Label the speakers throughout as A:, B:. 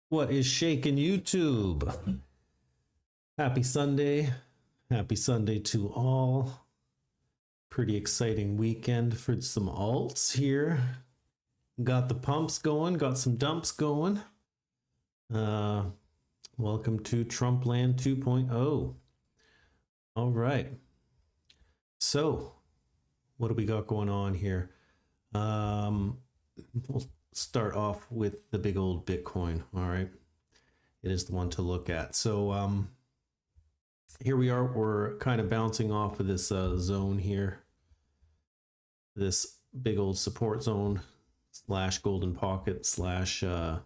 A: What is shaking YouTube? Happy Sunday. Happy Sunday to all. Pretty exciting weekend for some alts here. Got the pumps going, got some dumps going. Welcome to Trumpland 2.0. All right. So, what do we got going on here? We'll start off with the big old Bitcoin. All right, it is the one to look at. So here we are. We're kind of bouncing off of this zone here, this big old support zone / golden pocket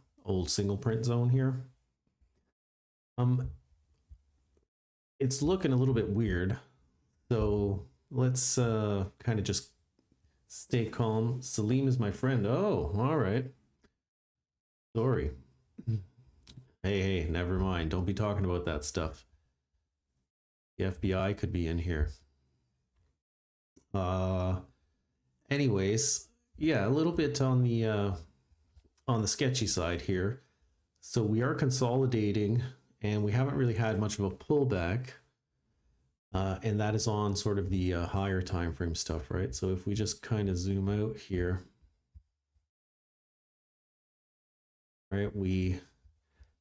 A: / old single print zone here. It's looking a little bit weird, so let's kind of just stay calm. Salim is my friend. Oh, all right. Sorry. Hey, never mind. Don't be talking about that stuff. The FBI could be in here. Anyways, yeah, a little bit on the sketchy side here. So we are consolidating, and we haven't really had much of a pullback. And that is on sort of the higher time frame stuff, right? So if we just kind of zoom out here, right, we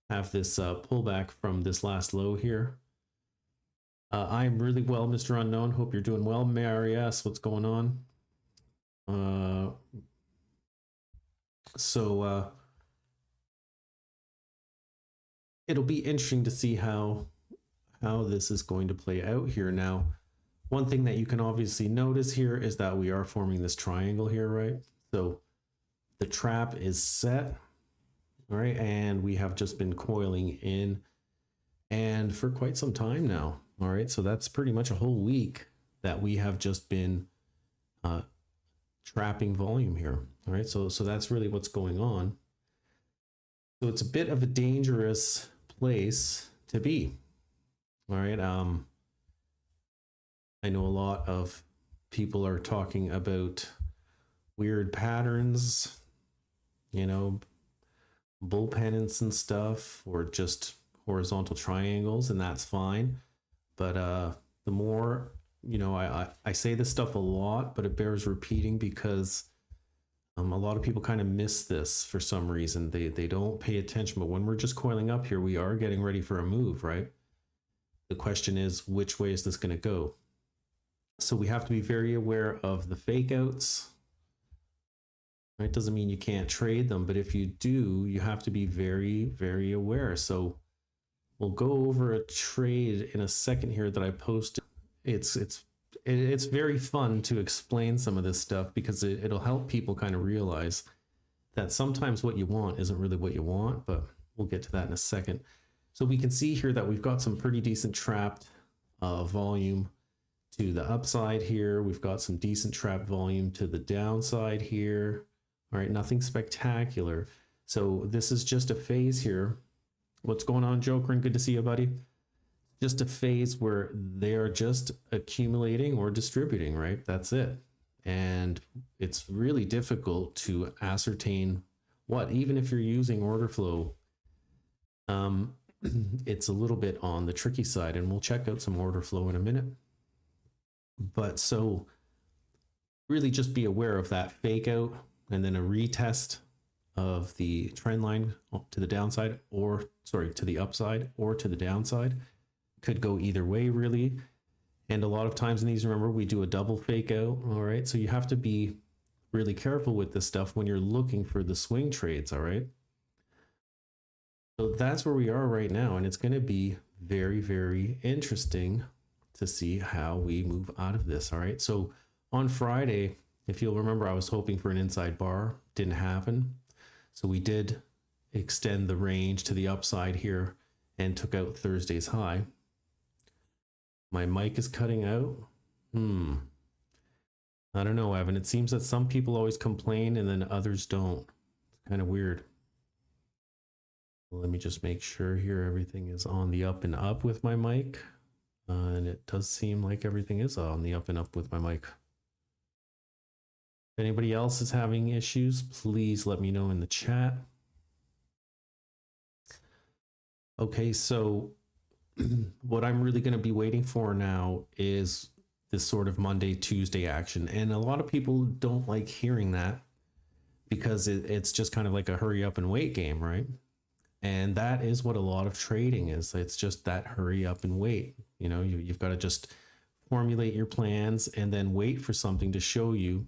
A: have this pullback from this last low here. I'm really well, Mr. Unknown. Hope you're doing well. May I ask what's going on? So it'll be interesting to see how this is going to play out here. Now, one thing that you can obviously notice here is that we are forming this triangle here, right? So the trap is set, all right, and we have just been coiling in and for quite some time now, all right? So that's pretty much a whole week that we have just been trapping volume here, all right? So that's really what's going on. So it's a bit of a dangerous place to be. All right. I know a lot of people are talking about weird patterns, you know, bull pennants and stuff, or just horizontal triangles, and that's fine. But the more, you know, I say this stuff a lot, but it bears repeating because a lot of people kind of miss this for some reason. They don't pay attention. But when we're just coiling up here, we are getting ready for a move, right? The question is, which way is this going to go? So we have to be very aware of the fake outs, Right? Doesn't mean you can't trade them, but if you do, you have to be very, very aware. So we'll go over a trade in a second here that I posted. It's very fun to explain some of this stuff because it'll help people kind of realize that sometimes what you want isn't really what you want, but we'll get to that in a second. So we can see here that we've got some pretty decent trapped volume to the upside here. We've got some decent trapped volume to the downside here. All right, nothing spectacular. So this is just a phase here. What's going on, Jokerin? Good to see you, buddy. Just a phase where they are just accumulating or distributing, right? That's it. And it's really difficult to ascertain what, even if you're using order flow, it's a little bit on the tricky side, and we'll check out some order flow in a minute. But so really just be aware of that fake out and then a retest of the trend line to the downside, or sorry, to the upside or to the downside. Could go either way, really. And a lot of times in these, remember, we do a double fake out. All right, so you have to be really careful with this stuff when you're looking for the swing trades. All right, so that's where we are right now, and it's going to be very, very interesting to see how we move out of this. All right, so on Friday, if you'll remember, I was hoping for an inside bar. Didn't happen. So we did extend the range to the upside here and took out Thursday's high. My mic is cutting out. I don't know, Evan. It seems that some people always complain and then others don't. It's kind of weird. Well, let me just make sure here everything is on the up and up with my mic. And it does seem like everything is on the up and up with my mic. If anybody else is having issues, please let me know in the chat. Okay, so what I'm really going to be waiting for now is this sort of Monday, Tuesday action. And a lot of people don't like hearing that because it's just kind of like a hurry up and wait game, right? And that is what a lot of trading is. It's just that hurry up and wait. You know, you've got to just formulate your plans and then wait for something to show you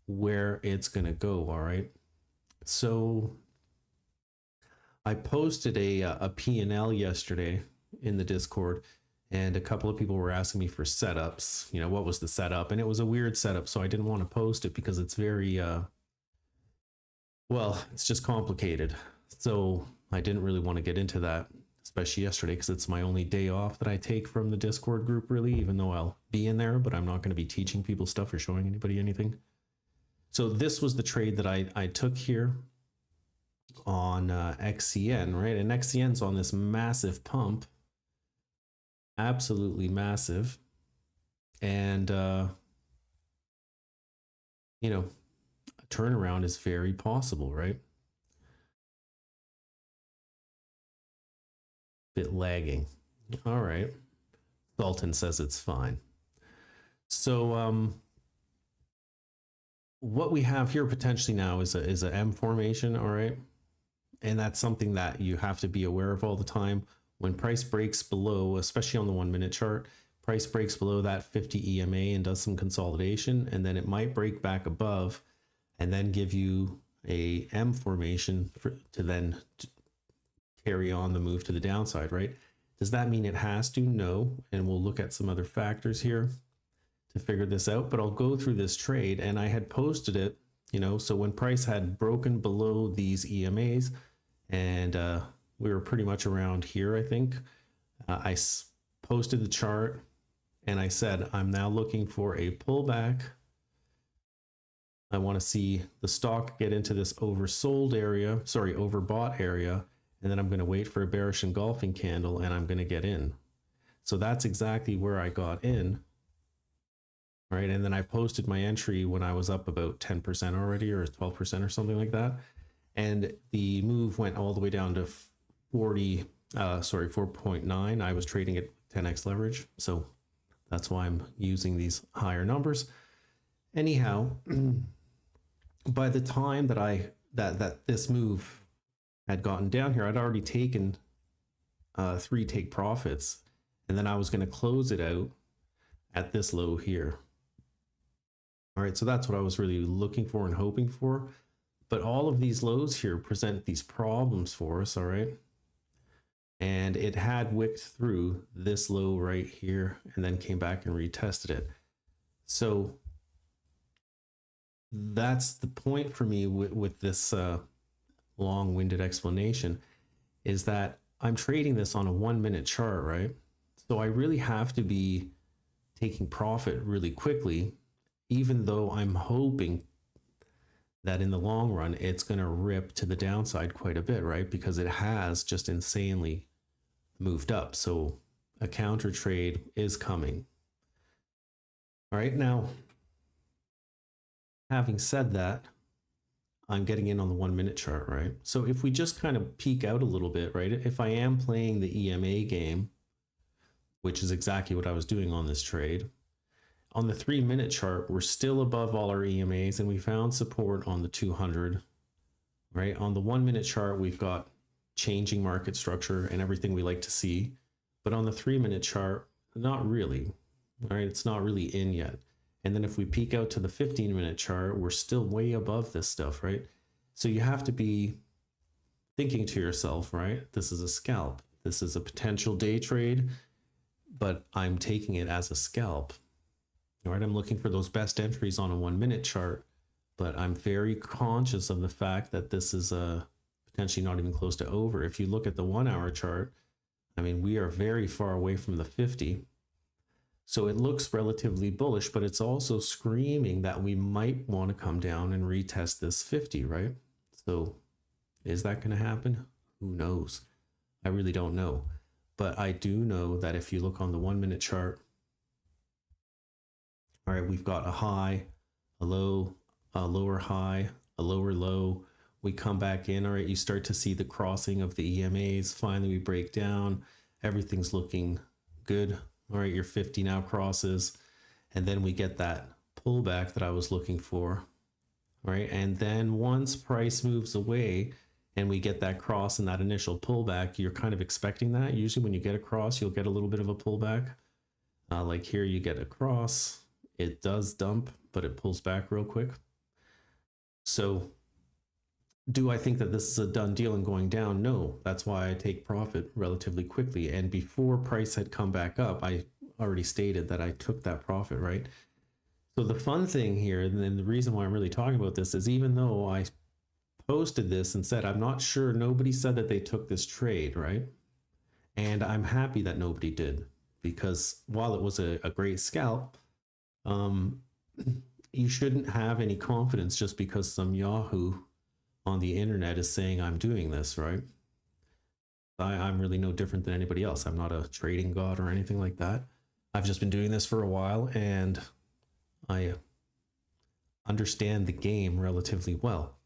A: where it's going to go. All right. So I posted a P&L yesterday in the Discord, and a couple of people were asking me for setups. You know, what was the setup? And it was a weird setup, so I didn't want to post it because it's very, well, it's just complicated. So I didn't really want to get into that, especially yesterday, because it's my only day off that I take from the Discord group, really, even though I'll be in there, but I'm not going to be teaching people stuff or showing anybody anything. So this was the trade that I took here on XCN, right? And XCN's on this massive pump, absolutely massive. And, you know, a turnaround is very possible, right? Bit lagging. All right. Dalton says it's fine. So, what we have here potentially now is a M formation, all right? And that's something that you have to be aware of all the time. When price breaks below, especially on the 1 minute chart, price breaks below that 50 EMA and does some consolidation, and then it might break back above and then give you a M formation to then carry on the move to the downside, right? Does that mean it has to? No. And we'll look at some other factors here to figure this out, but I'll go through this trade, and I had posted it, you know, so when price had broken below these EMAs and we were pretty much around here, I think, I posted the chart and I said, I'm now looking for a pullback. I want to see the stock get into this oversold area, sorry, overbought area, and then I'm going to wait for a bearish engulfing candle and I'm going to get in. So that's exactly where I got in. Right, and then I posted my entry when I was up about 10% already, or 12% or something like that. And the move went all the way down to 4.9. I was trading at 10x leverage. So that's why I'm using these higher numbers. Anyhow, by the time that that this move had gotten down here, I'd already taken 3 take profits. And then I was going to close it out at this low here. All right, so that's what I was really looking for and hoping for. But all of these lows here present these problems for us, all right? And it had wicked through this low right here and then came back and retested it. So that's the point for me with this long-winded explanation, is that I'm trading this on a 1 minute chart, right? So I really have to be taking profit really quickly, even though I'm hoping that in the long run, it's going to rip to the downside quite a bit, right? Because it has just insanely moved up. So a counter trade is coming. All right, now, having said that, I'm getting in on the 1 minute chart, right? So if we just kind of peek out a little bit, right? If I am playing the EMA game, which is exactly what I was doing on this trade, on the 3 minute chart, we're still above all our EMAs and we found support on the 200, right? On the 1 minute chart, we've got changing market structure and everything we like to see. But on the 3 minute chart, not really, right? It's not really in yet. And then if we peek out to the 15-minute chart, we're still way above this stuff, right? So you have to be thinking to yourself, right? This is a scalp. This is a potential day trade, but I'm taking it as a scalp. All right, I'm looking for those best entries on a 1 minute chart, but I'm very conscious of the fact that this is potentially not even close to over. If you look at the 1 hour chart, I mean, we are very far away from the 50. So it looks relatively bullish, but it's also screaming that we might want to come down and retest this 50, right? So is that going to happen? Who knows? I really don't know. But I do know that if you look on the 1 minute chart, all right, we've got a high, a low, a lower high, a lower low. We come back in, all right, you start to see the crossing of the EMAs. Finally, we break down. Everything's looking good. All right, your 50 now crosses, and then we get that pullback that I was looking for. All right, and then once price moves away and we get that cross and that initial pullback, you're kind of expecting that. Usually when you get a cross, you'll get a little bit of a pullback. Like here, you get a cross, it does dump, but it pulls back real quick. So do I think that this is a done deal and going down? No, that's why I take profit relatively quickly. And before price had come back up, I already stated that I took that profit, right? So the fun thing here, and then the reason why I'm really talking about this, is even though I posted this and said, I'm not sure, nobody said that they took this trade, right? And I'm happy that nobody did, because while it was a great scalp, you shouldn't have any confidence just because some Yahoo on the internet is saying I'm doing this, right? I'm really no different than anybody else. I'm not a trading god or anything like that. I've just been doing this for a while and I understand the game relatively well.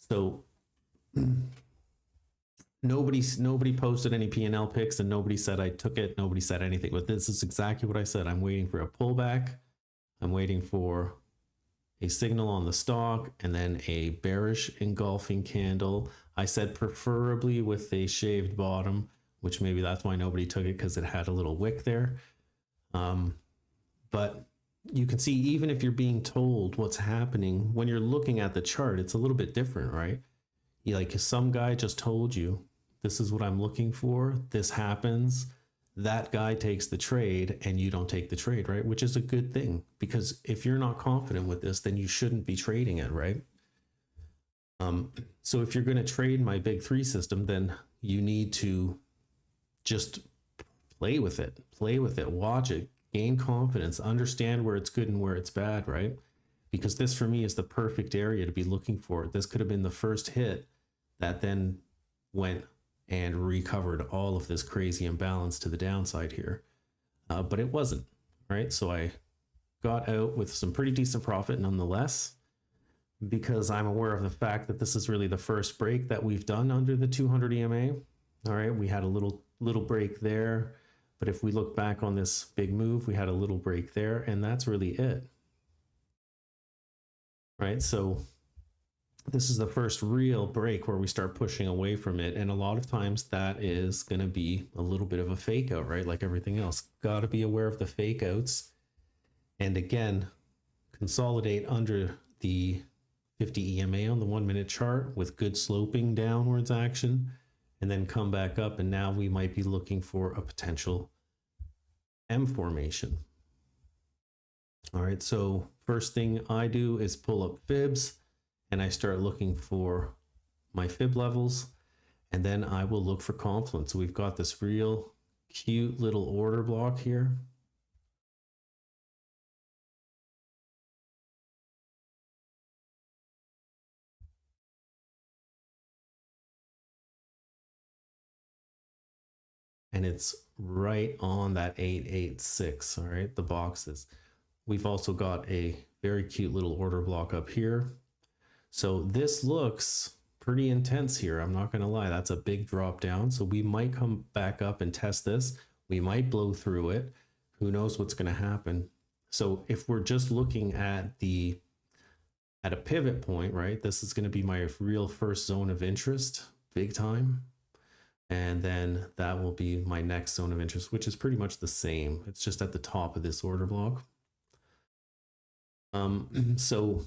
A: So nobody posted any P&L picks and nobody said I took it. Nobody said anything, but this is exactly what I said. I'm waiting for a pullback. I'm waiting for a signal on the stock and then a bearish engulfing candle. I said preferably with a shaved bottom, which maybe that's why nobody took it, because it had a little wick there. But you can see, even if you're being told what's happening, when you're looking at the chart, it's a little bit different, right? Like some guy just told you, this is what I'm looking for, this happens, that guy takes the trade and you don't take the trade, right? Which is a good thing, because if you're not confident with this, then you shouldn't be trading it, right? So if you're going to trade my big three system, then you need to just play with it, watch it, gain confidence, understand where it's good and where it's bad, right? Because this for me is the perfect area to be looking for. This could have been the first hit that then went and recovered all of this crazy imbalance to the downside here. But it wasn't, right? So I got out with some pretty decent profit nonetheless, because I'm aware of the fact that this is really the first break that we've done under the 200 EMA. All right, we had a little break there, but if we look back on this big move, we had a little break there, and that's really it. Right, so this is the first real break where we start pushing away from it. And a lot of times that is going to be a little bit of a fake out, right? Like everything else. Got to be aware of the fake outs. And again, consolidate under the 50 EMA on the 1 minute chart with good sloping downwards action, and then come back up. And now we might be looking for a potential M formation. All right, so first thing I do is pull up fibs and I start looking for my fib levels, and then I will look for confluence. So we've got this real cute little order block here. And it's right on that 886, all right, the boxes. We've also got a very cute little order block up here. So this looks pretty intense here. I'm not gonna lie, that's a big drop down. So we might come back up and test this. We might blow through it. Who knows what's gonna happen? So if we're just looking at a pivot point, right? This is gonna be my real first zone of interest, big time. And then that will be my next zone of interest, which is pretty much the same. It's just at the top of this order block. So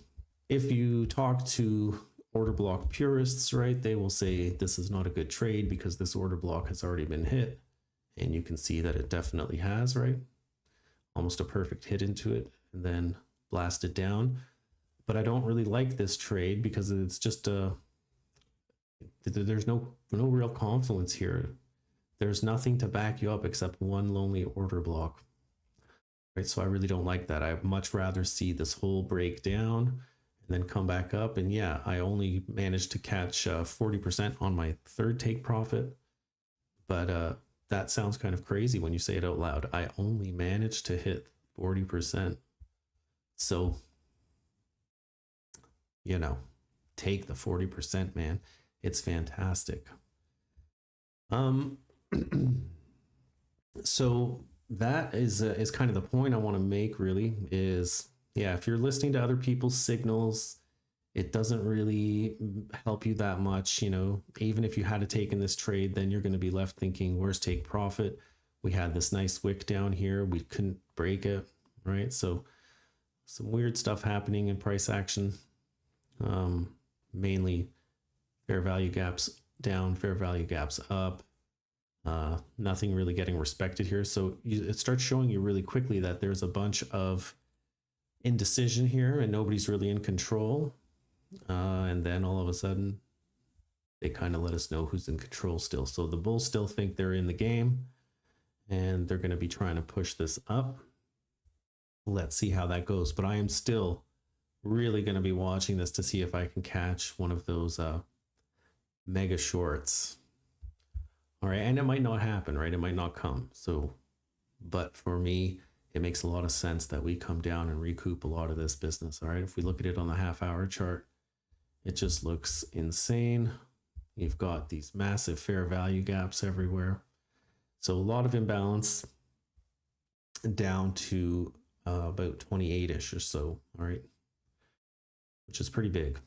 A: if you talk to order block purists, right, they will say this is not a good trade because this order block has already been hit. And you can see that it definitely has, right? Almost a perfect hit into it and then blast it down. But I don't really like this trade because it's just there's no real confluence here. There's nothing to back you up except one lonely order block. Right, so I really don't like that. I'd much rather see this whole break down and then come back up. And yeah, I only managed to catch 40% on my third take profit. But that sounds kind of crazy when you say it out loud. I only managed to hit 40%. So, you know, take the 40%, man. It's fantastic. So that is kind of the point I want to make, really, is, yeah, if you're listening to other people's signals, it doesn't really help you that much. You know, even if you had to take in this trade, then you're going to be left thinking, where's take profit? We had this nice wick down here. We couldn't break it, right? So some weird stuff happening in price action, mainly fair value gaps down, fair value gaps up. Nothing really getting respected here. So it starts showing you really quickly that there's a bunch of indecision here and nobody's really in control. And then all of a sudden, they kind of let us know who's in control still. So the bulls still think they're in the game and they're going to be trying to push this up. Let's see how that goes. But I am still really going to be watching this to see if I can catch one of those mega shorts. All right, and it might not happen, right? It might not come. So, but for me, it makes a lot of sense that we come down and recoup a lot of this business. All right, if we look at it on the half-hour chart, it just looks insane. You've got these massive fair value gaps everywhere. So a lot of imbalance down to about 28-ish or so, all right, which is pretty big.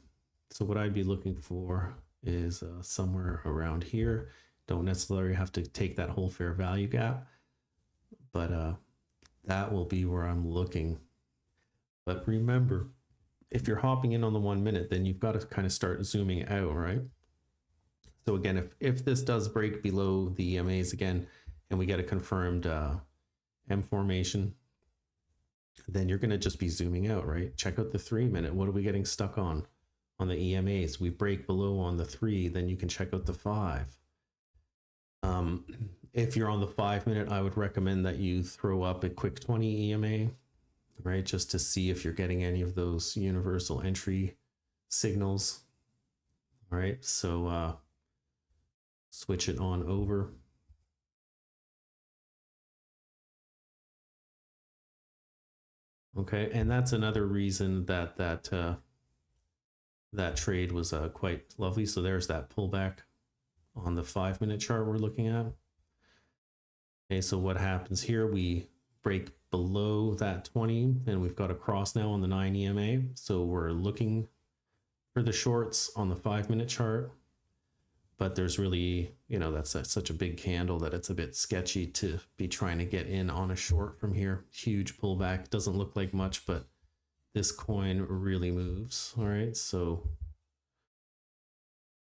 A: So what I'd be looking for is somewhere around here. Don't necessarily have to take that whole fair value gap, but that will be where I'm looking. But remember, if you're hopping in on the 1 minute, then you've got to kind of start zooming out, right? So again, if this does break below the EMAs again, and we get a confirmed M formation, then you're going to just be zooming out, right? Check out the 3 minute. What are we getting stuck on the EMAs? We break below on the 3, then you can check out the 5. If you're on the 5 minute, I would recommend that you throw up a quick 20 EMA, right? Just to see if you're getting any of those universal entry signals. All right, so switch it on over. Okay, and that's another reason that that trade was quite lovely. So there's that pullback on the 5 minute chart we're looking at. Okay, so what happens here? We break below that 20 and we've got a cross now on the 9 EMA. So we're looking for the shorts on the 5 minute chart, but there's really, you know, that's such a big candle that it's a bit sketchy to be trying to get in on a short from here. Huge pullback, doesn't look like much, but this coin really moves. All right, so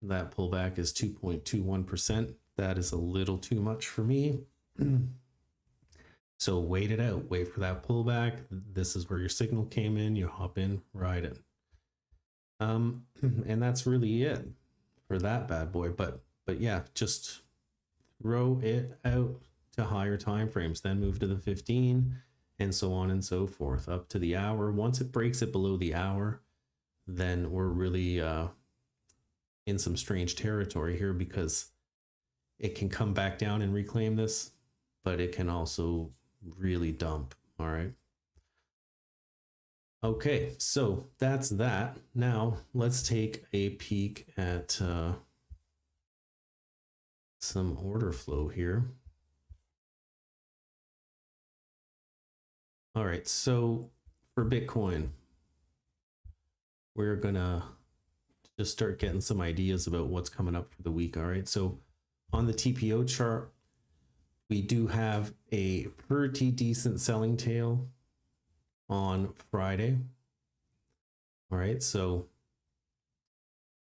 A: that pullback is 2.21%. That is a little too much for me. So wait it out, wait for that pullback. This is where your signal came in, you hop in, ride it. And that's really it for that bad boy. But yeah, just throw it out to higher time frames, then move to the 15 and so on and so forth up to the hour. Once it breaks it below the hour, then we're really in some strange territory here, because it can come back down and reclaim this, but it can also really dump. All right. Okay, so that's that. Now let's take a peek at some order flow here. All right, so for Bitcoin, we're gonna just start getting some ideas about what's coming up for the week. All right, so on the TPO chart, we do have a pretty decent selling tail on Friday. All right, so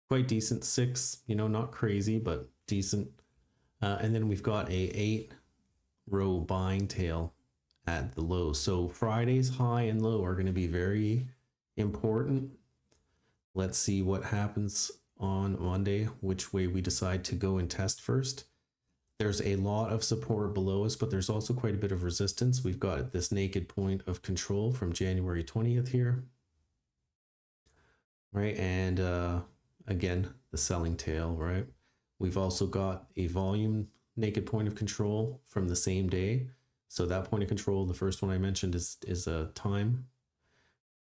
A: quite decent, 6, not crazy, but decent. And then we've got a 8-row buying tail at the low. So Friday's high and low are going to be very important. Let's see what happens on Monday, which way we decide to go and test first. There's a lot of support below us, but there's also quite a bit of resistance. We've got this naked point of control from January 20th here. Right, and again, the selling tail, right? We've also got a volume naked point of control from the same day. So that point of control, the first one I mentioned is a time.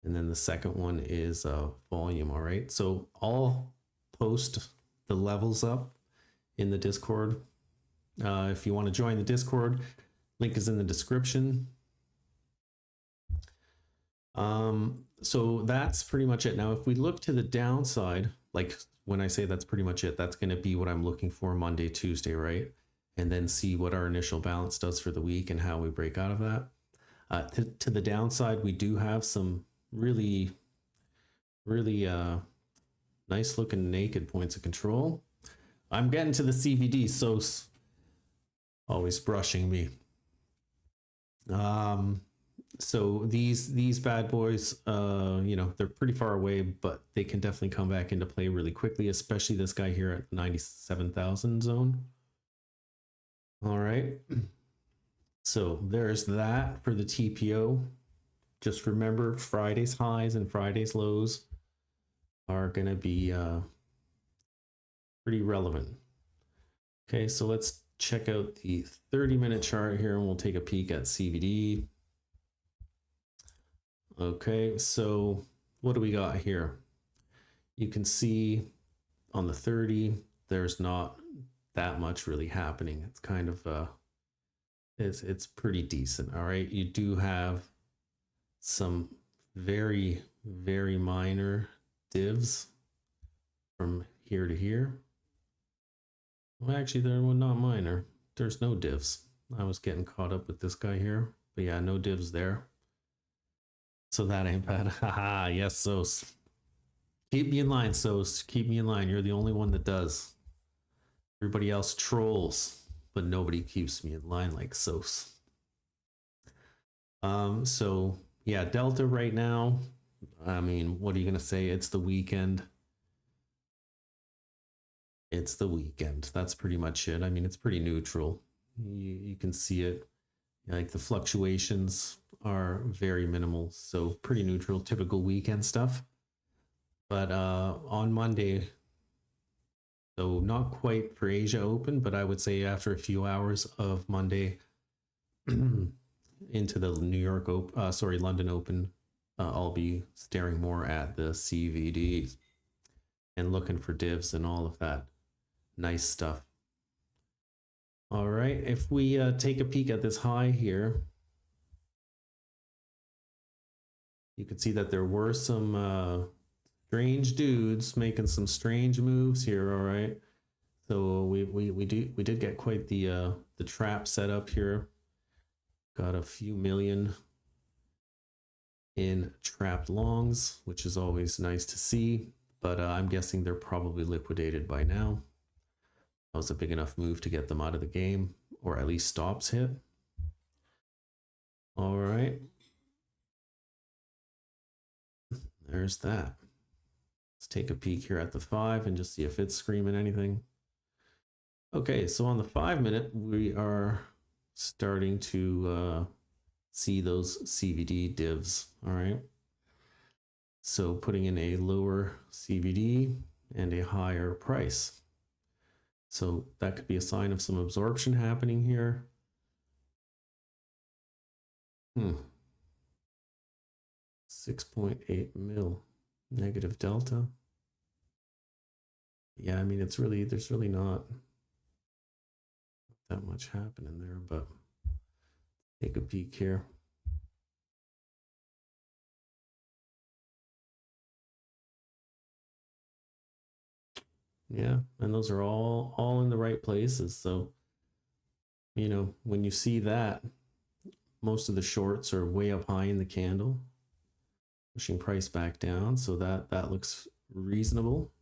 A: And then the second one is volume, all right? So I'll post the levels up in the Discord. If you want to join the Discord, link is in the description. So that's pretty much it. Now, if we look to the downside, like when I say that's pretty much it, that's going to be what I'm looking for Monday, Tuesday, right? And then see what our initial balance does for the week and how we break out of that. To the downside, we do have some really nice looking naked points of control. I'm getting to the CVD, so always brushing me. So these bad boys, they're pretty far away, but they can definitely come back into play really quickly, especially this guy here at 97,000 zone. All right. So there's that for the TPO. Just remember, Friday's highs and Friday's lows are going to be pretty relevant. Okay, so let's check out the 30-minute chart here, and we'll take a peek at CVD. Okay, so what do we got here? You can see on the 30, there's not that much really happening. It's kind of it's pretty decent. All right, you do have some very minor divs from here to here. Well, actually, they're not minor. There's no divs. I was getting caught up with this guy here, but yeah, no divs there. So that ain't bad. Haha, yes, Sos. Keep me in line, Sos. Keep me in line. You're the only one that does. Everybody else trolls, but nobody keeps me in line like Sos. So yeah, Delta right now, I mean, what are you gonna say? It's the weekend. It's the weekend. That's pretty much it. I mean, it's pretty neutral. You can see it. Like the fluctuations are very minimal, so pretty neutral, typical weekend stuff. But on Monday, so not quite for Asia Open, but I would say after a few hours of Monday into the London Open, I'll be staring more at the CVD and looking for divs and all of that nice stuff. All right, if we take a peek at this high here, you can see that there were some strange dudes making some strange moves here. All right, so we did get quite the trap set up here. Got a few million in trapped longs, which is always nice to see, but I'm guessing they're probably liquidated by now. That was a big enough move to get them out of the game, or at least stops hit. All right. There's that. Let's take a peek here at the 5 and just see if it's screaming anything. Okay, so on the 5 minute, we are starting to see those CVD divs. All right. So putting in a lower CVD and a higher price. So that could be a sign of some absorption happening here. 6.8 mil negative delta. Yeah, I mean, there's really not that much happening there, but take a peek here. Yeah, and those are all in the right places. So, you know, when you see that, most of the shorts are way up high in the candle, pushing price back down. So that looks reasonable.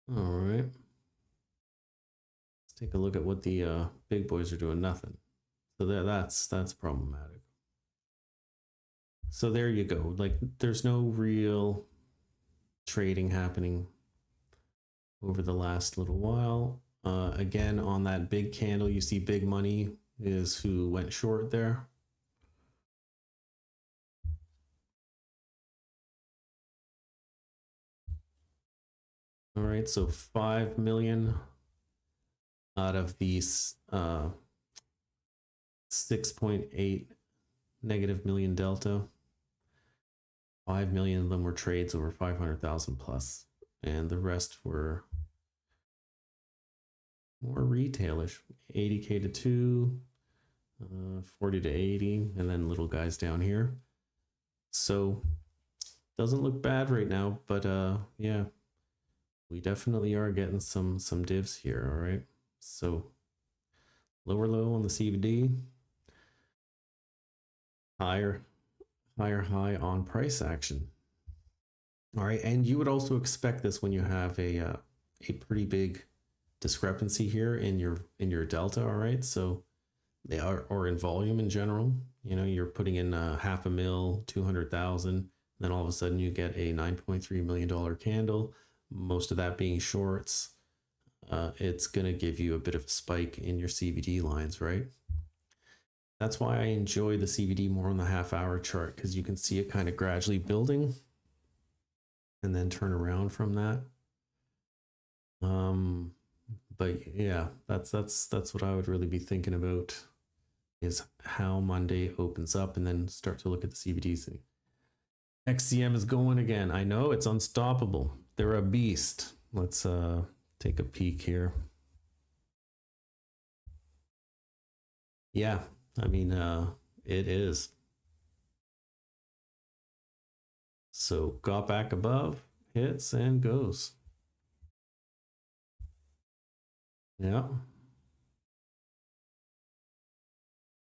A: All right. Let's take a look at what the big boys are doing. Nothing. So that's problematic. So there you go. Like, there's no real trading happening over the last little while. Again, on that big candle, you see big money is who went short there. All right, so 5 million out of these 6.8 negative million delta. 5 million of them were trades over 500,000 plus, and the rest were more retailish. 80K to 2, 40 to 80, and then little guys down here. So doesn't look bad right now, but yeah, we definitely are getting some divs here. All right, so lower low on the CVD, higher high on price action. All right, and you would also expect this when you have a pretty big discrepancy here in your delta. All right, so they are, or in volume in general. You know, you're putting in half a mil, 200,000, then all of a sudden you get a $9.3 million candle, most of that being shorts. It's going to give you a bit of a spike in your CVD lines, right? That's why I enjoy the CVD more on the half-hour chart, because you can see it kind of gradually building and then turn around from that. But yeah, that's what I would really be thinking about, is how Monday opens up, and then start to look at the CVDs. XCM is going again. I know, it's unstoppable. They're a beast. Let's take a peek here. Yeah, I mean, it is. So got back above, hits and goes. Yeah.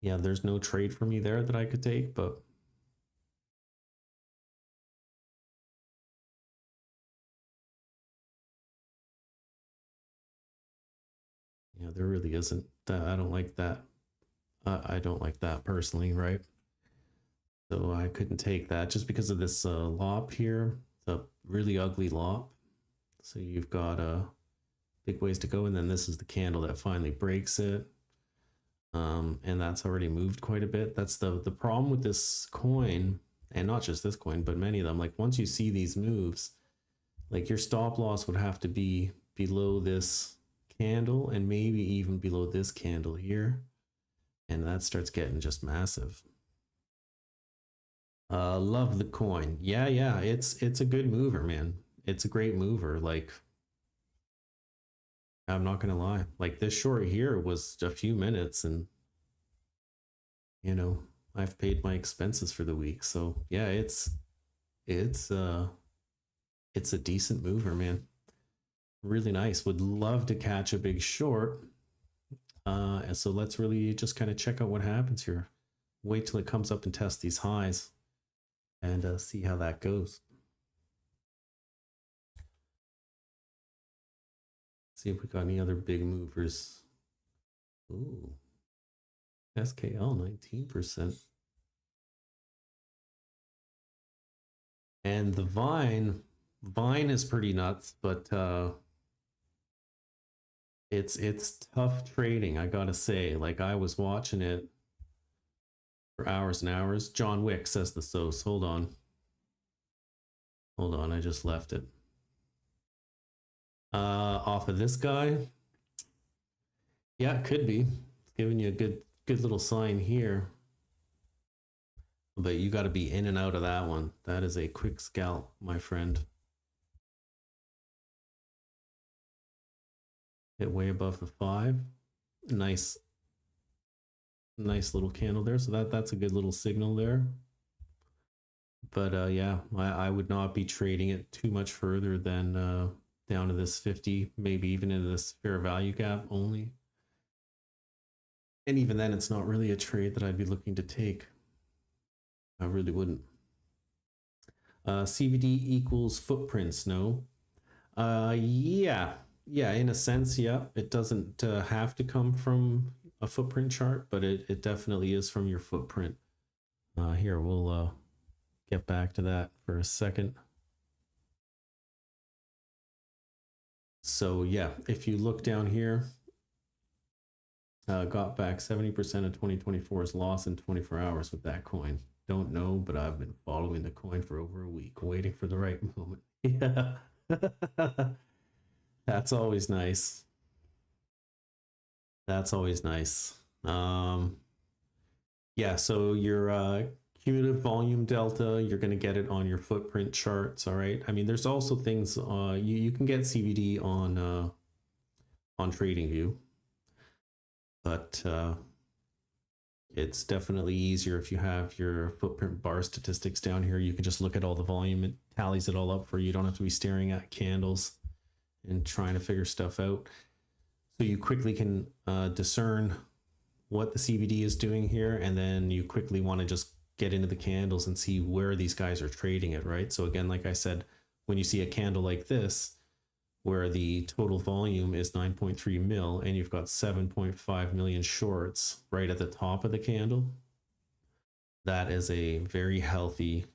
A: Yeah, there's no trade for me there that I could take, but yeah, there really isn't. I don't like that. I don't like that personally, right? So I couldn't take that just because of this lop here. It's a really ugly lop. So you've got big ways to go, and then this is the candle that finally breaks it. And that's already moved quite a bit. That's the problem with this coin, and not just this coin, but many of them. Like, once you see these moves, like, your stop loss would have to be below this candle, and maybe even below this candle here, and that starts getting just massive. Love the coin. Yeah, it's a good mover, man. It's a great mover. Like, I'm not gonna lie, like, this short here was a few minutes, and you know, I've paid my expenses for the week. So yeah, it's a decent mover, man. Really nice. Would love to catch a big short. And so let's really just kind of check out what happens here. Wait till it comes up and test these highs and see how that goes. See if we got any other big movers. Ooh, SKL 19%. And the Vine is pretty nuts, but it's tough trading, I gotta say. Like, I was watching it for hours and hours. John Wick says the sauce. Hold on, I just left it. Off of this guy, yeah, it could be. It's giving you a good little sign here, but you got to be in and out of that one. That is a quick scalp, my friend. Hit way above the 5. Nice little candle there. So that's a good little signal there. But yeah, I would not be trading it too much further than down to this 50, maybe even into this fair value gap only. And even then, it's not really a trade that I'd be looking to take. I really wouldn't. CVD equals footprints, no? Yeah, in a sense, yeah. It doesn't have to come from a footprint chart, but it definitely is from your footprint. Here, we'll get back to that for a second. So yeah, if you look down here, got back 70% of 2024's loss in 24 hours with that coin. Don't know, but I've been following the coin for over a week, waiting for the right moment. Yeah. That's always nice. That's always nice. Yeah, so your cumulative volume delta, you're going to get it on your footprint charts, all right? I mean, there's also things, you can get CVD on TradingView, but it's definitely easier if you have your footprint bar statistics down here. You can just look at all the volume. It tallies it all up for you. You don't have to be staring at candles and trying to figure stuff out. So you quickly can discern what the CVD is doing here, and then you quickly want to just get into the candles and see where these guys are trading it, right? So again, like I said, when you see a candle like this, where the total volume is 9.3 mil and you've got 7.5 million shorts right at the top of the candle, that is a very healthy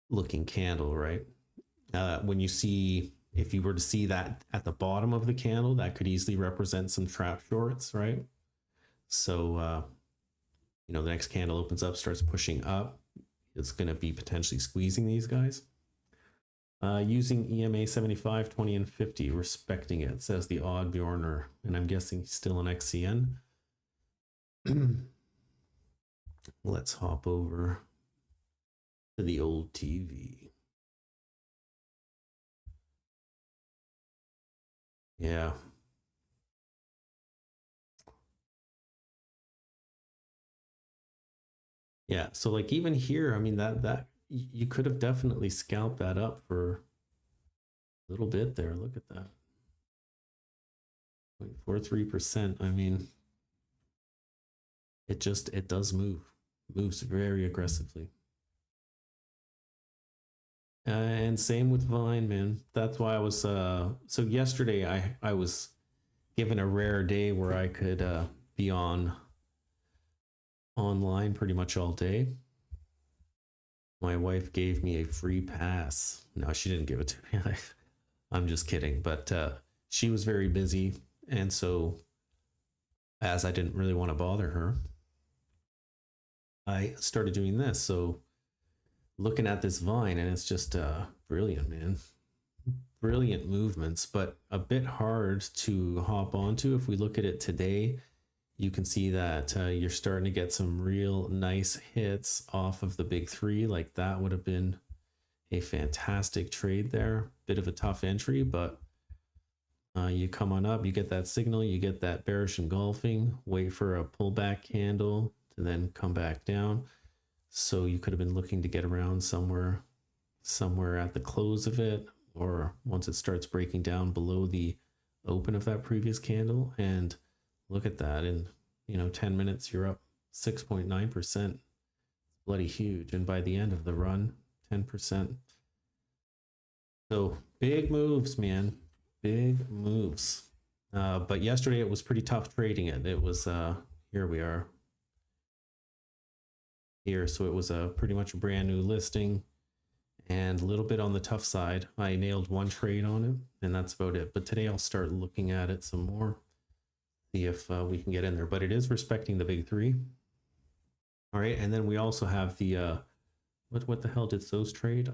A: looking candle, right? When you see, if you were to see that at the bottom of the candle, that could easily represent some trap shorts, right? So, you know, the next candle opens up, starts pushing up, it's going to be potentially squeezing these guys. Using EMA 75, 20, and 50, respecting it, says the Odd Bjorner, and I'm guessing he's still an XCN. Let's hop over to the old TV. Yeah. Yeah, so like even here, I mean, that you could have definitely scalped that up for a little bit there. Look at that. 0.43%. I mean, it does move. Moves very aggressively. And same with Vine, man. That's why I was so yesterday I was given a rare day where I could be online pretty much all day. My wife gave me a free pass. No, she didn't give it to me. I'm just kidding. But she was very busy. And so, as I didn't really want to bother her, I started doing this. So, looking at this Vine, and it's just brilliant, man. Brilliant movements, but a bit hard to hop onto. If we look at it today, you can see that you're starting to get some real nice hits off of the big three. Like that would have been a fantastic trade there. Bit of a tough entry, but you come on up, you get that signal, you get that bearish engulfing, wait for a pullback candle to then come back down. So you could have been looking to get around somewhere at the close of it, or once it starts breaking down below the open of that previous candle. And Look at that. In, 10 minutes, you're up 6.9%. Bloody huge. And by the end of the run, 10%. So big moves, man. Big moves. But yesterday it was pretty tough trading it. It was, here we are. Here, so it was pretty much a brand new listing and a little bit on the tough side. I nailed one trade on it, and that's about it. But today I'll start looking at it some more, see if we can get in there. But it is respecting the big three. All right, and then we also have the what the hell did those trade?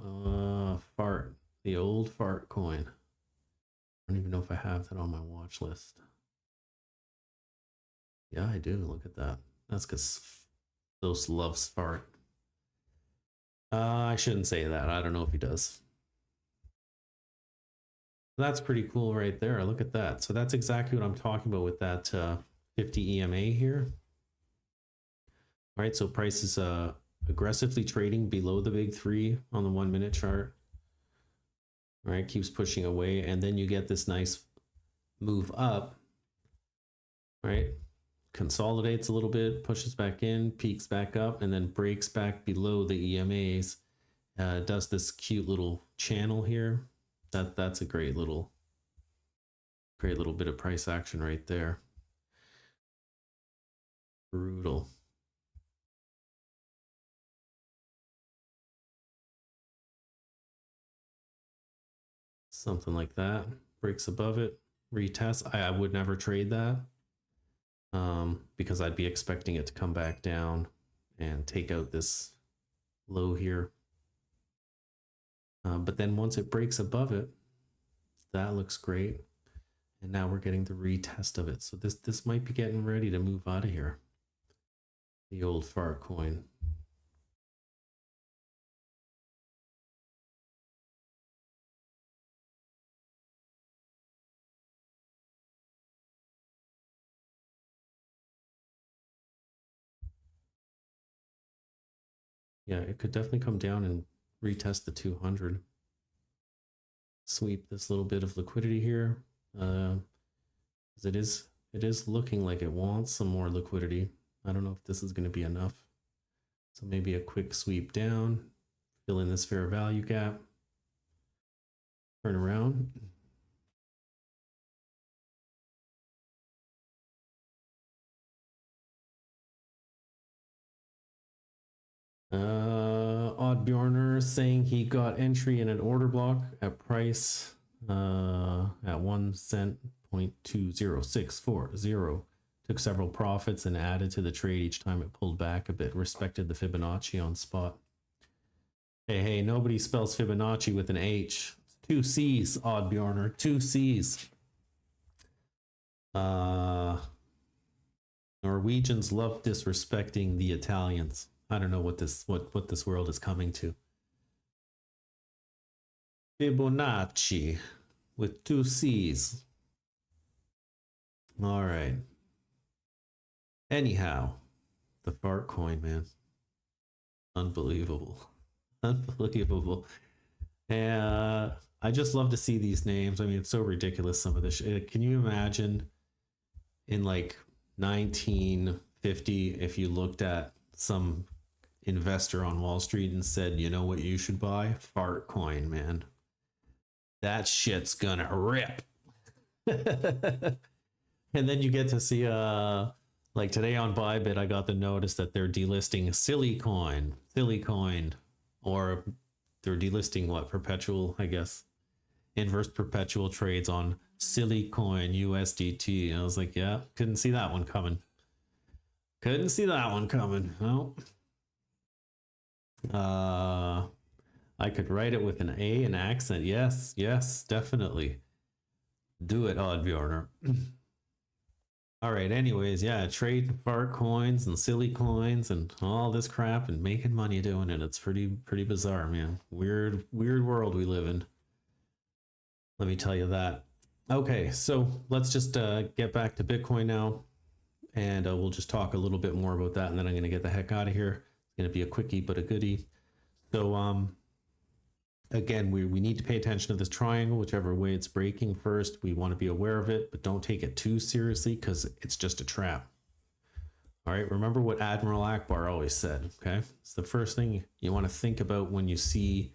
A: Fart, the old fart coin. I don't even know if I have that on my watch list. Yeah, I do. Look at that. That's because those loves fart. I shouldn't say that. I don't know if he does. That's pretty cool right there. Look at that. So that's exactly what I'm talking about with that 50 EMA here. All right, so price is aggressively trading below the big three on the 1 minute chart. All right, keeps pushing away, and then you get this nice move up, right? Consolidates a little bit, pushes back in, peaks back up, and then breaks back below the EMAs. Does this cute little channel here. That's a great little bit of price action right there. Brutal. Something like that. Breaks above it, retest. I would never trade that. Because I'd be expecting it to come back down and take out this low here. But then once it breaks above it, that looks great. And now we're getting the retest of it. So this might be getting ready to move out of here. The old fart coin. Yeah, it could definitely come down and retest the 200. Sweep this little bit of liquidity here. It is looking like it wants some more liquidity. I don't know if this is going to be enough. So maybe a quick sweep down, fill in this fair value gap, turn around. Oddbjorner saying he got entry in an order block at price at 1 cent, 0.20640. Took several profits and added to the trade each time it pulled back a bit. Respected the Fibonacci on spot. Hey, nobody spells Fibonacci with an H. 2 C's, Oddbjorner. 2 C's. Norwegians love disrespecting the Italians. I don't know what this world is coming to. Fibonacci with 2 C's. All right. Anyhow, the fart coin, man. Unbelievable. Unbelievable. And I just love to see these names. I mean, it's so ridiculous, some of this shit. Can you imagine in like 1950 if you looked at some investor on Wall Street and said, you know what you should buy? Fart coin, man. That shit's gonna rip. And then you get to see like today on Bybit, I got the notice that they're delisting Sillycoin, or they're delisting what? Perpetual, I guess. Inverse perpetual trades on Sillycoin USDT. And I was like, yeah, couldn't see that one coming. Couldn't see that one coming. No. I could write it with an A, an accent. Yes, yes, definitely. Do it, Oddbjorner. All right, anyways, yeah, trade fart coins and silly coins and all this crap and making money doing it. It's pretty bizarre, man. Weird world we live in. Let me tell you that. Okay, so let's just get back to Bitcoin now, and we'll just talk a little bit more about that, and then I'm going to get the heck out of here. It's going to be a quickie but a goodie. So again, we need to pay attention to this triangle, whichever way it's breaking first. We want to be aware of it, but don't take it too seriously because it's just a trap. All right, remember what Admiral Akbar always said, okay? It's the first thing you want to think about when you see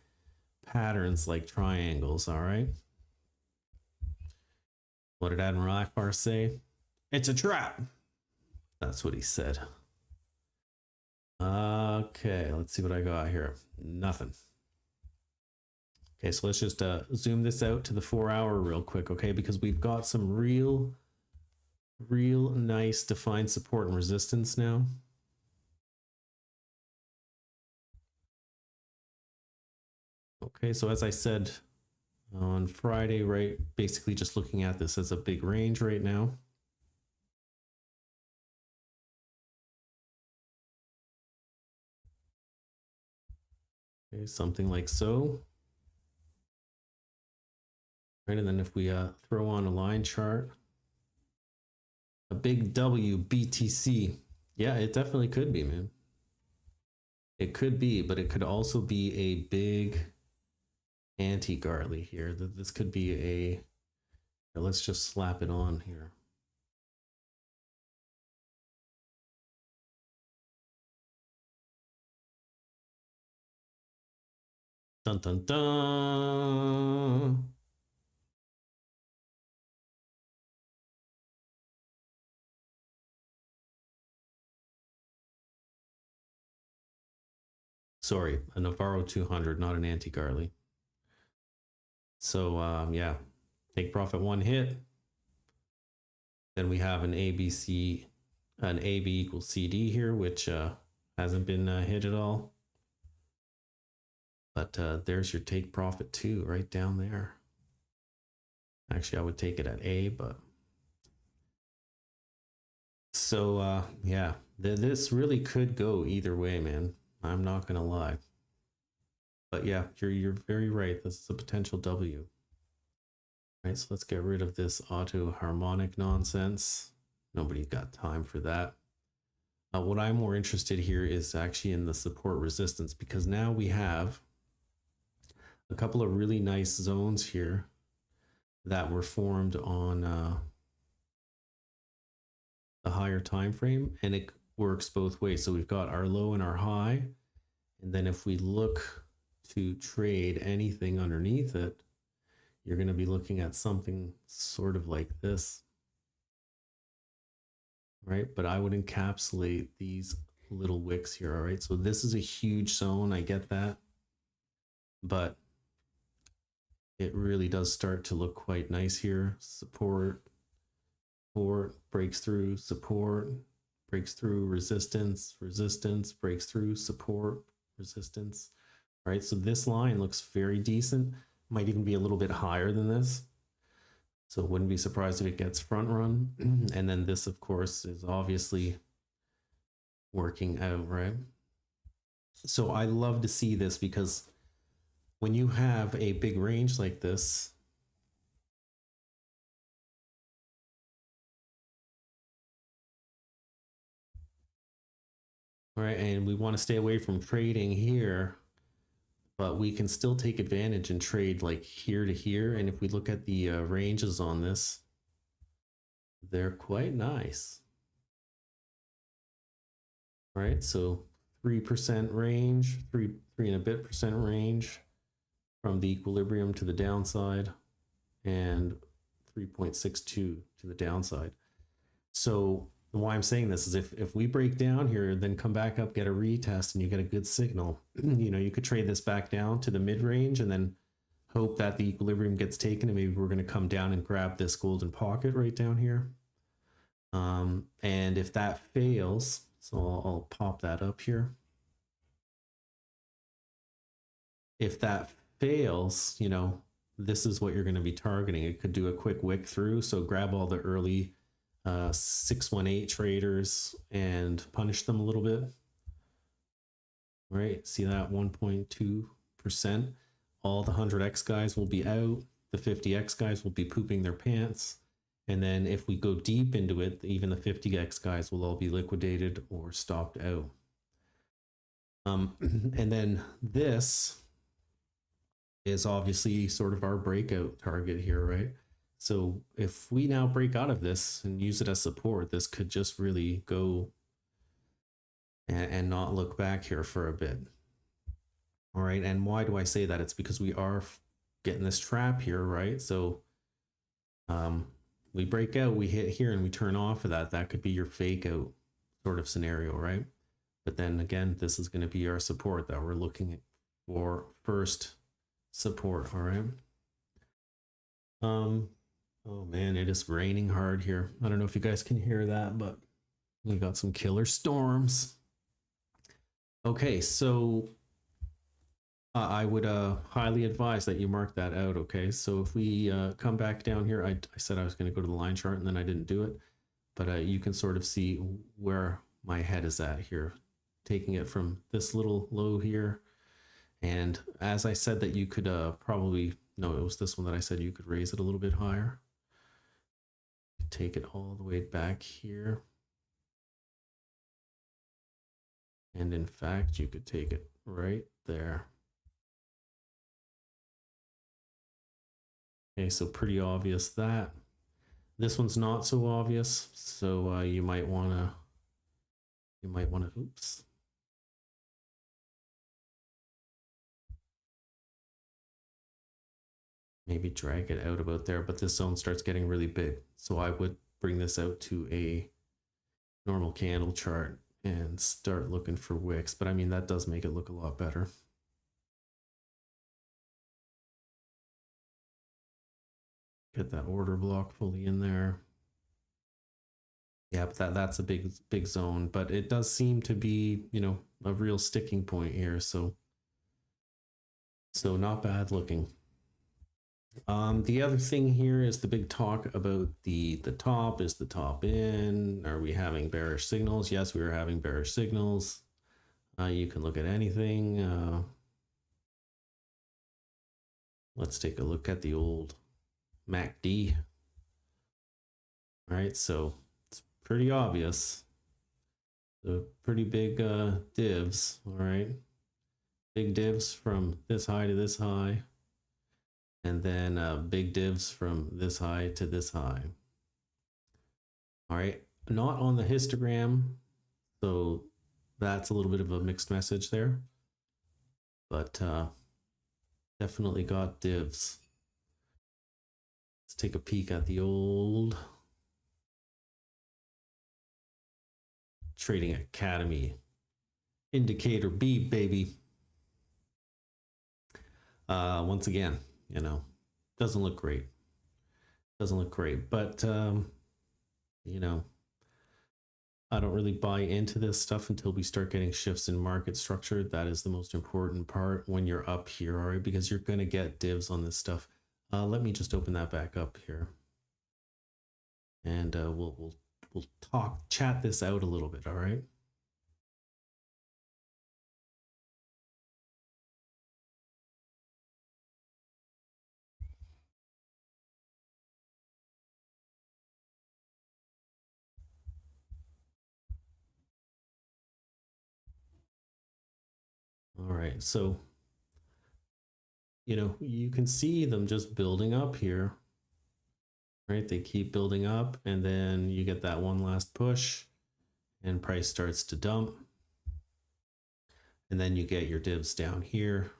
A: patterns like triangles, all right? What did Admiral Akbar say? It's a trap. That's what he said. Okay, let's see what I got here. Nothing. Okay, so let's just zoom this out to the 4 hour real quick, okay? Because we've got some real nice defined support and resistance now. Okay, so as I said on Friday, right, basically just looking at this as a big range right now. Okay, something like so. Right, and then if we throw on a line chart, a big W BTC. Yeah, it definitely could be, man. It could be, but it could also be a big anti-Gartley here. This could be a, let's just slap it on here. Dun dun dun. Sorry, a Navarro 200, not an anti-Gartley. So yeah, take profit one hit. Then we have an ABC, an AB equals CD here, which hasn't been hit at all. But there's your take profit two right down there. Actually, I would take it at A, but. So yeah, this really could go either way, man. I'm not gonna lie. But yeah, you're very right. This is a potential W. All right, so let's get rid of this auto harmonic nonsense. Nobody's got time for that. What I'm more interested here is actually in the support resistance, because now we have a couple of really nice zones here that were formed on the higher time frame, and it works both ways. So we've got our low and our high, and then if we look to trade anything underneath it, you're going to be looking at something sort of like this, right? But I would encapsulate these little wicks here, all right? So this is a huge zone, I get that, but it really does start to look quite nice here. Support, breaks through, support, breaks through, resistance, resistance, breaks through, support, resistance. All right, so this line looks very decent. Might even be a little bit higher than this. So wouldn't be surprised if it gets front run. And then this, of course, is obviously working out, right? So I love to see this, because when you have a big range like this, right, and we want to stay away from trading here, but we can still take advantage and trade like here to here. And if we look at the ranges on this, they're quite nice. Right, so 3% range, 3 and a bit percent range from the equilibrium to the downside, and 3.62 to the downside. So why I'm saying this is if we break down here, then come back up, get a retest, and you get a good signal, you know, you could trade this back down to the mid-range and then hope that the equilibrium gets taken, and maybe we're going to come down and grab this golden pocket right down here. And if that fails, so I'll pop that up here. If that fails, you know, this is what you're going to be targeting. It could do a quick wick through. So grab all the early 618 traders and punish them a little bit. Right, see that 1.2%. All the 100x guys will be out. The 50x guys will be pooping their pants. And then if we go deep into it, even the 50x guys will all be liquidated or stopped out. And then this is obviously sort of our breakout target here, right? So if we now break out of this and use it as support, this could just really go and not look back here for a bit. All right, and why do I say that? It's because we are getting this trap here, right? So we break out, we hit here, and we turn off of that. That could be your fake out sort of scenario, right? But then again, this is going to be our support that we're looking for first support. All right. Oh man, it is raining hard here. I don't know if you guys can hear that, but we got some killer storms. Okay, so I would highly advise that you mark that out. Okay, so if we come back down here, I said I was going to go to the line chart and then I didn't do it, but you can sort of see where my head is at here, taking it from this little low here. And as I said that you could probably, no, it was this one that I said you could raise it a little bit higher. Take it all the way back here. And in fact, you could take it right there. Okay, so pretty obvious that. This one's not so obvious, so you might wanna, oops. Maybe drag it out about there, but this zone starts getting really big. So I would bring this out to a normal candle chart and start looking for wicks. But I mean, that does make it look a lot better. Get that order block fully in there. Yeah, but that's a big zone, but it does seem to be, you know, a real sticking point here. So not bad looking. The other thing here is the big talk about the top. Is the top in? Are we having bearish signals? Yes, we are having bearish signals. You can look at anything. Let's take a look at the old MACD. All right, so it's pretty obvious. The pretty big divs, all right? Big divs from this high to this high. And then big divs from this high to this high. All right, not on the histogram, so that's a little bit of a mixed message there, but definitely got divs. Let's take a peek at the old Trading Academy indicator B, baby. Once again, you know, doesn't look great. Doesn't look great, but you know, I don't really buy into this stuff until we start getting shifts in market structure. That is the most important part when you're up here, all right? Because you're going to get divs on this stuff. Let me just open that back up here, and we'll chat this out a little bit, all right? All right, so, you know, you can see them just building up here, right? They keep building up, and then you get that one last push, and price starts to dump. And then you get your divs down here,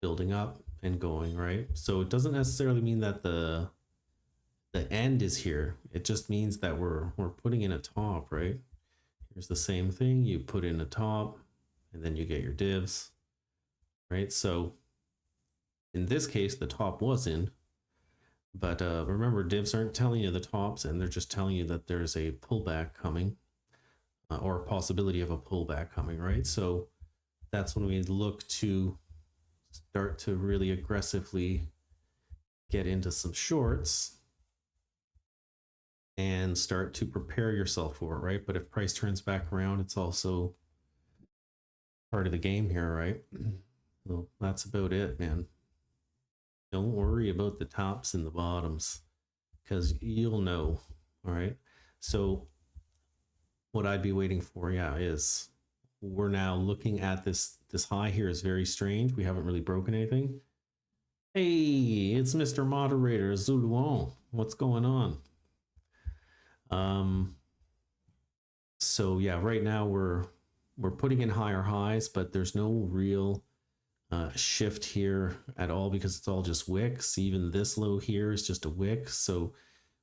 A: building up and going, right? So it doesn't necessarily mean that the end is here. It just means that we're putting in a top, right? Here's the same thing. You put in a top, and then you get your divs, right? So in this case, the top was in, but remember, divs aren't telling you the tops, and they're just telling you that there's a pullback coming, or a possibility of a pullback coming, right? So that's when we look to start to really aggressively get into some shorts and start to prepare yourself for it, right? But if price turns back around, it's also part of the game here, right? So that's about it, man. Don't worry about the tops and the bottoms, because you'll know, all right? So what I'd be waiting for, yeah, is we're now looking at this high here is very strange. We haven't really broken anything. Hey, it's Mr. Moderator Zuluon. What's going on? So yeah, right now we're putting in higher highs, but there's no real shift here at all because it's all just wicks. Even this low here is just a wick. So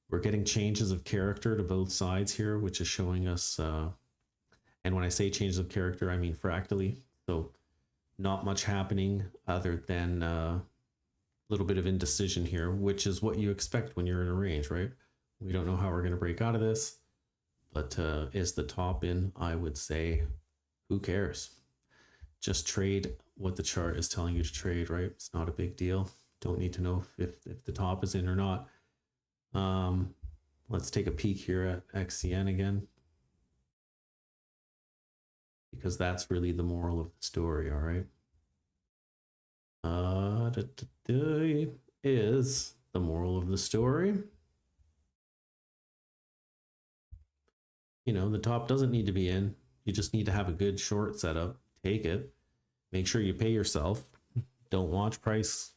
A: we're getting changes of character to both sides here, which is showing us, and when I say changes of character, I mean fractally. So not much happening other than a little bit of indecision here, which is what you expect when you're in a range, right? We don't know how we're going to break out of this, but is the top in? I would say, who cares? Just trade what the chart is telling you to trade, right? It's not a big deal. Don't need to know if the top is in or not. Let's take a peek here at XCN again, because that's really the moral of the story, all right? Is the moral of the story. You know, the top doesn't need to be in. You just need to have a good short setup. Take it. Make sure you pay yourself. Don't watch price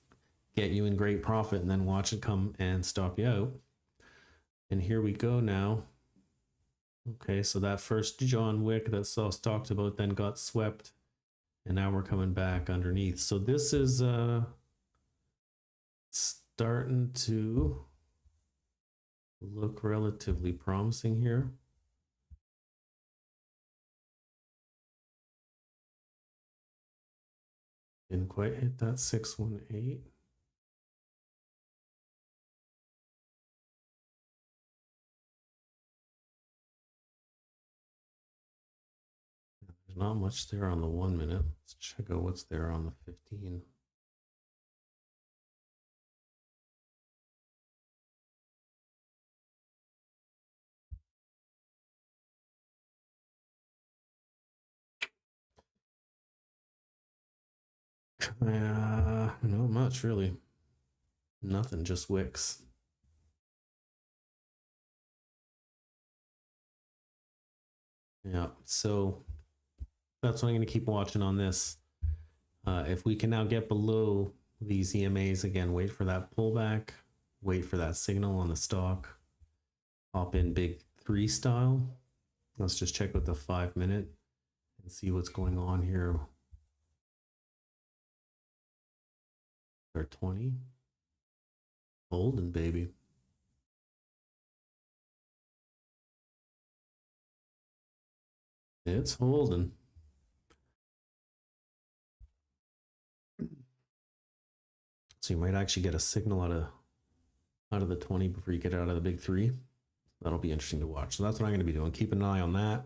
A: get you in great profit and then watch it come and stop you out. And here we go now. Okay, so that first John Wick that Sauce talked about then got swept. And now we're coming back underneath. So this is starting to look relatively promising here. Didn't quite hit that 618. There's not much there on the 1 minute. Let's check out what's there on the 15. Not much really. Nothing, just wicks. Yeah, so that's what I'm going to keep watching on this. If we can now get below these EMAs again, wait for that pullback, wait for that signal on the stock, hop in big 3 style. Let's just check out the 5 minute and see what's going on here. Or 20. Holding, baby. It's holding. So you might actually get a signal out of the 20 before you get out of the big 3. That'll be interesting to watch. So that's what I'm going to be doing. Keep an eye on that.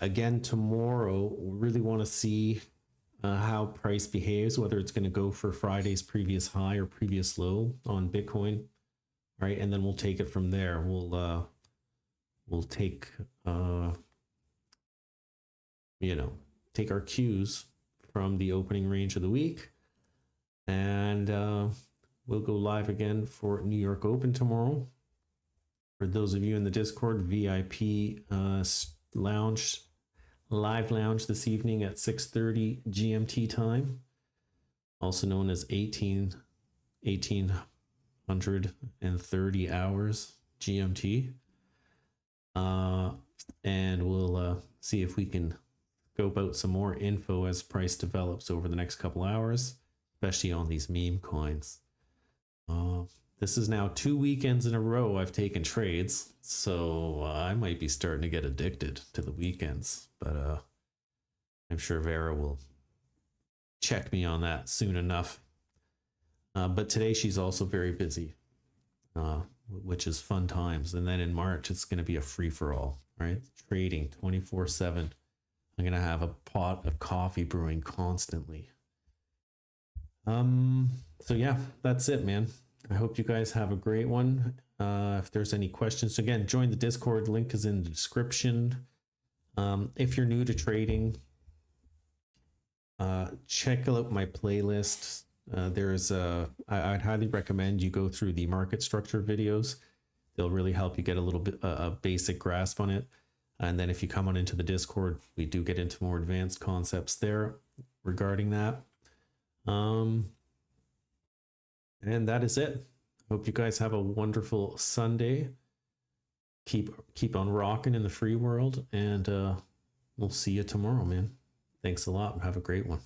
A: Again, tomorrow, we really want to see how price behaves, whether it's going to go for Friday's previous high or previous low on Bitcoin, right? And then we'll take it from there. We'll take take our cues from the opening range of the week, and we'll go live again for New York Open tomorrow. For those of you in the Discord, VIP lounge, live lounge this evening at 6:30 GMT time, also known as 1830 hours GMT. And we'll see if we can scope out some more info as price develops over the next couple hours, especially on these meme coins. This is now 2 weekends in a row I've taken trades, so I might be starting to get addicted to the weekends, but I'm sure Vera will check me on that soon enough. But today she's also very busy, which is fun times. And then in March, it's going to be a free-for-all, right? Trading 24/7. I'm going to have a pot of coffee brewing constantly. So yeah, that's it, man. I hope you guys have a great one. If there's any questions, again, join the Discord. Link is in the description. If you're new to trading, check out my playlist. I'd highly recommend you go through the market structure videos. They'll really help you get a little bit a basic grasp on it. And then if you come on into the Discord, we do get into more advanced concepts there regarding that. And that is it. Hope you guys have a wonderful Sunday. Keep on rocking in the free world, and we'll see you tomorrow, man. Thanks a lot. Have a great one.